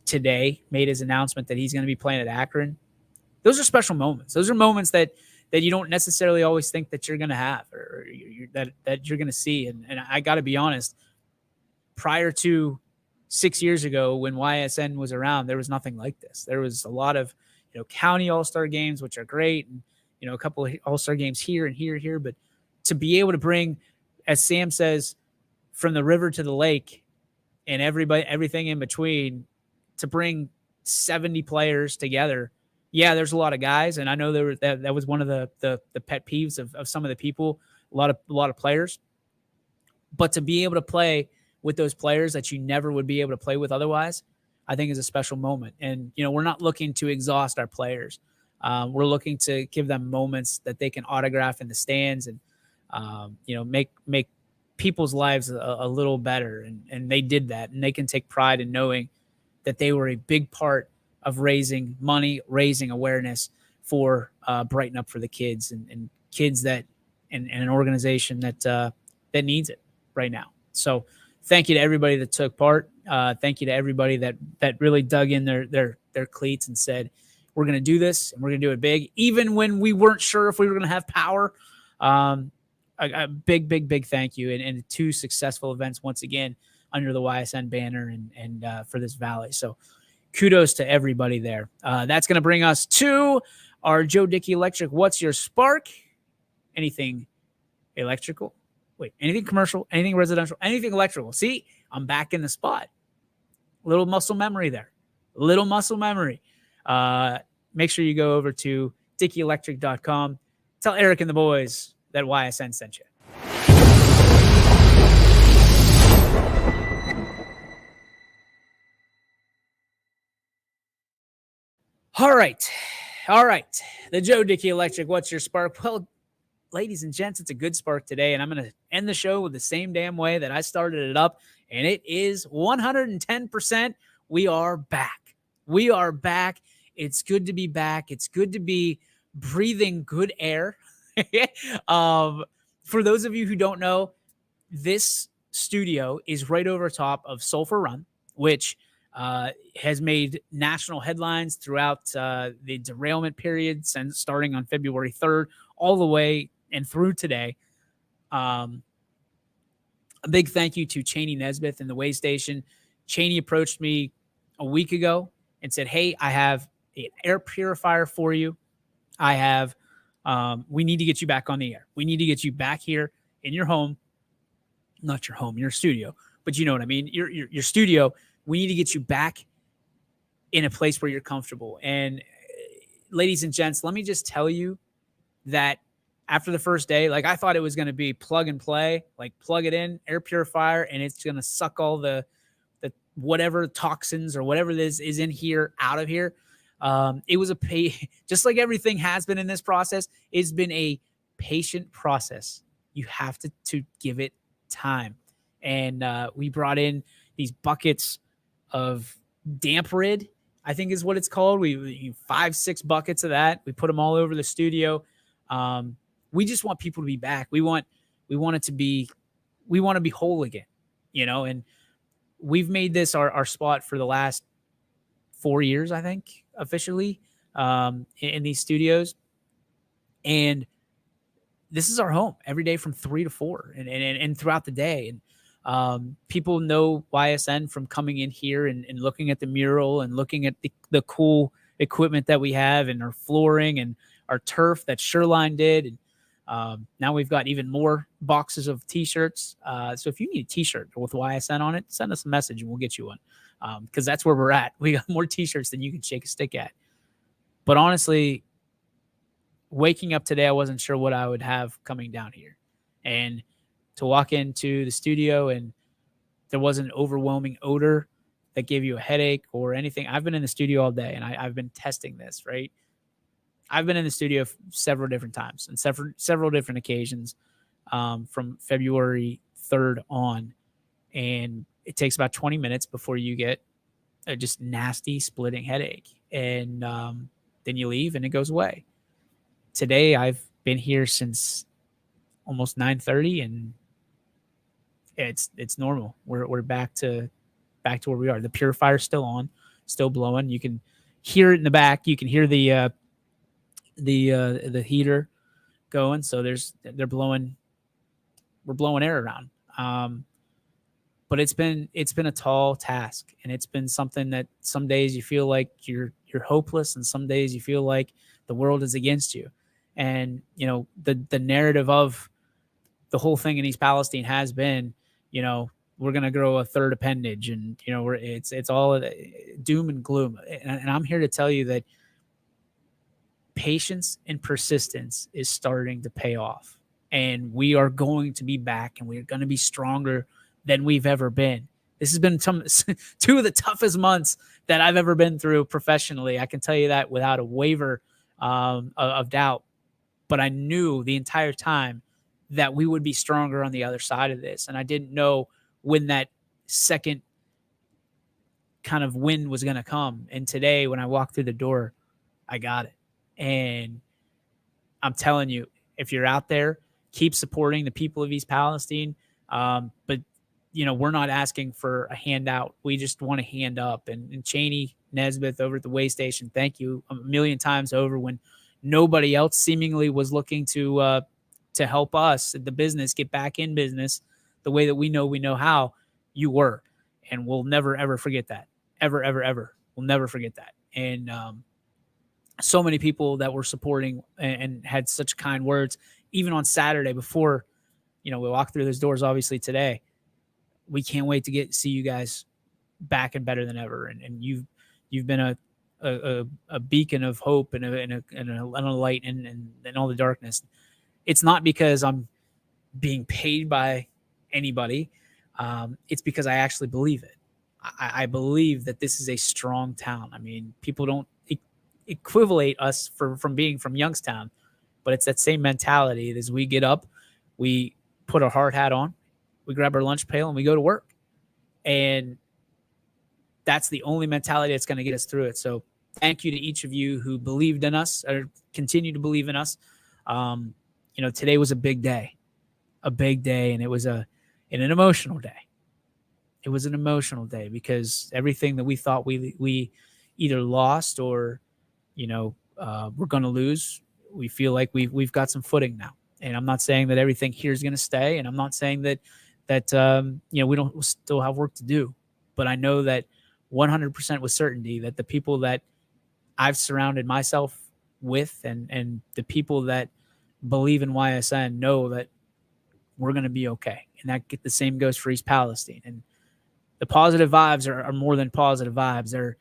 today made his announcement that he's going to be playing at Akron. Those are special moments. Those are moments that you don't necessarily always think that you're going to have, or that you're going to see. And I got to be honest, prior to 6 years ago when YSN was around, there was nothing like this. There was a lot of, county all-star games, which are great, and, a couple of all-star games here and here. But to be able to bring, as Sam says, from the river to the lake and everything in between, to bring 70 players together. Yeah, there's a lot of guys, and I know that was one of the pet peeves of some of the people, a lot of players. But to be able to play with those players that you never would be able to play with otherwise, I think is a special moment. And, we're not looking to exhaust our players. We're looking to give them moments that they can autograph in the stands and, make people's lives a little better. And they did that, and they can take pride in knowing that they were a big part of raising money, raising awareness for Brighten Up for the kids and kids that and an organization that needs it right now. So thank you to everybody that took part. Thank you to everybody that really dug in their cleats and said, we're going to do this and we're going to do it big, even when we weren't sure if we were going to have power. A big thank you, and 2 successful events once again under the YSN banner and for this valley. So kudos to everybody there. That's going to bring us to our Joe Dickey Electric. What's your spark? Anything electrical? Wait, anything commercial, anything residential, anything electrical. See, I'm back in the spot. Little muscle memory there. Little muscle memory. Make sure you go over to DickeyElectric.com. Tell Eric and the boys that YSN sent you. All right. The Joe Dickey Electric, what's your spark? Well, ladies and gents, it's a good spark today, and I'm going to end the show with the same damn way that I started it up, and it is 110%. We are back. We are back. It's good to be back. It's good to be breathing good air. For those of you who don't know, this studio is right over top of Sulphur Run, which has made national headlines throughout the derailment period since starting on February 3rd all the way and through today. A big thank you to Cheney Nesbitt and the Way Station. Cheney approached me a week ago and said, hey, I have an air purifier for you. we need to get you back on the air. We need to get you back here in your home not your home, your studio, but you know what I mean? Your studio, we need to get you back in a place where you're comfortable. And ladies and gents, let me just tell you that after the first day, like I thought it was going to be plug and play, like plug it in, air purifier, and it's going to suck all the whatever toxins or whatever this is in here out of here. It was just like everything has been in this process, it's been a patient process. You have to give it time. And we brought in these buckets of damp rid, I think is what it's called. We 5-6 buckets of that. We put them all over the studio. We just want people to be back. We want to be whole again, and we've made this our spot for the last 4 years, I think, officially, in these studios. And this is our home every day from 3 to 4 and throughout the day. And people know YSN from coming in here and looking at the mural and looking at the cool equipment that we have and our flooring and our turf that Shoreline did. And now we've got even more boxes of T-shirts. So if you need a T-shirt with YSN on it, send us a message and we'll get you one, because that's where we're at. We got more T-shirts than you can shake a stick at. But honestly, waking up today, I wasn't sure what I would have coming down here. And to walk into the studio and there wasn't an overwhelming odor that gave you a headache or anything. I've been in the studio all day and I've been testing this, right? I've been in the studio several different times and several different occasions, from February 3rd on. And it takes about 20 minutes before you get a just nasty splitting headache. And then you leave and it goes away. Today, I've been here since almost 9:30 and it's normal. We're back to where we are. The purifier's still on, still blowing. You can hear it in the back. You can hear the heater going. So we're blowing air around. But it's been a tall task, and it's been something that some days you feel like you're hopeless, and some days you feel like the world is against you. And the narrative of the whole thing in East Palestine has been, we're going to grow a third appendage, and it's all doom and gloom. And I'm here to tell you that patience and persistence is starting to pay off, and we are going to be back, and we're going to be stronger than we've ever been. This has been two of the toughest months that I've ever been through professionally. I can tell you that without a waver of doubt. But I knew the entire time that we would be stronger on the other side of this. And I didn't know when that second kind of wind was going to come. And today, when I walked through the door, I got it. And I'm telling you, if you're out there, keep supporting the people of East Palestine. But we're not asking for a handout. We just want a hand up. And Cheney Nesbitt over at the way station, thank you a million times over when nobody else seemingly was looking to help us, the business, get back in business the way that we know how. You were. And we'll never, ever forget that. Ever, ever, ever. We'll never forget that. And so many people that were supporting and had such kind words, even on Saturday before, we walked through those doors, obviously today. We can't wait to see you guys back and better than ever. And you've been a beacon of hope and a light in all the darkness. It's not because I'm being paid by anybody. It's because I actually believe it. I believe that this is a strong town. I mean, people don't equivalate us from being from Youngstown, but it's that same mentality. As we get up, we put our hard hat on, we grab our lunch pail, and we go to work. And that's the only mentality that's going to get us through it. So thank you to each of you who believed in us or continue to believe in us. Today was a big day, and it was an emotional day. It was an emotional day because everything that we thought we either lost or, we're going to lose, we feel like we've got some footing now. And I'm not saying that everything here is going to stay. And I'm not saying that we still have work to do, but I know that 100% with certainty that the people that I've surrounded myself with and the people that believe in YSN know that we're going to be okay. And the same goes for East Palestine. And the positive vibes are more than positive vibes.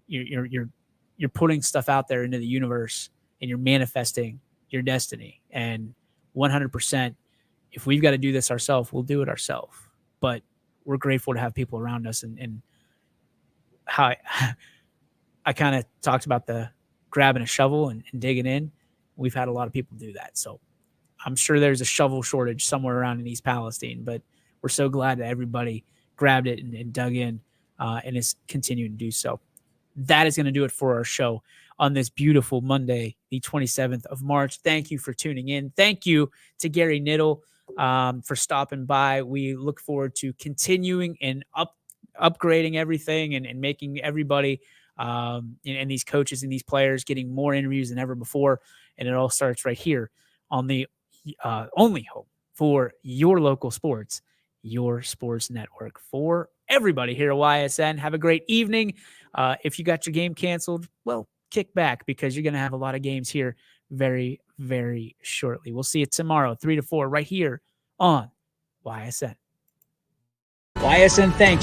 You're putting stuff out there into the universe, and you're manifesting your destiny. And 100%, if we've got to do this ourselves, we'll do it ourselves. But we're grateful to have people around us. And how I kind of talked about the grabbing a shovel and digging in. We've had a lot of people do that. So I'm sure there's a shovel shortage somewhere around in East Palestine, but we're so glad that everybody grabbed it and dug in and is continuing to do so. That is going to do it for our show on this beautiful Monday, the 27th of March. Thank you for tuning in. Thank you to Gary Niddle for stopping by. We look forward to continuing and upgrading everything and making everybody and these coaches and these players getting more interviews than ever before. And it all starts right here on the only home for your local sports, your sports network. For everybody here at YSN, have a great evening. If you got your game canceled, well, kick back, because you're going to have a lot of games here very, very shortly. We'll see you tomorrow, 3 to 4, right here on YSN. YSN thanks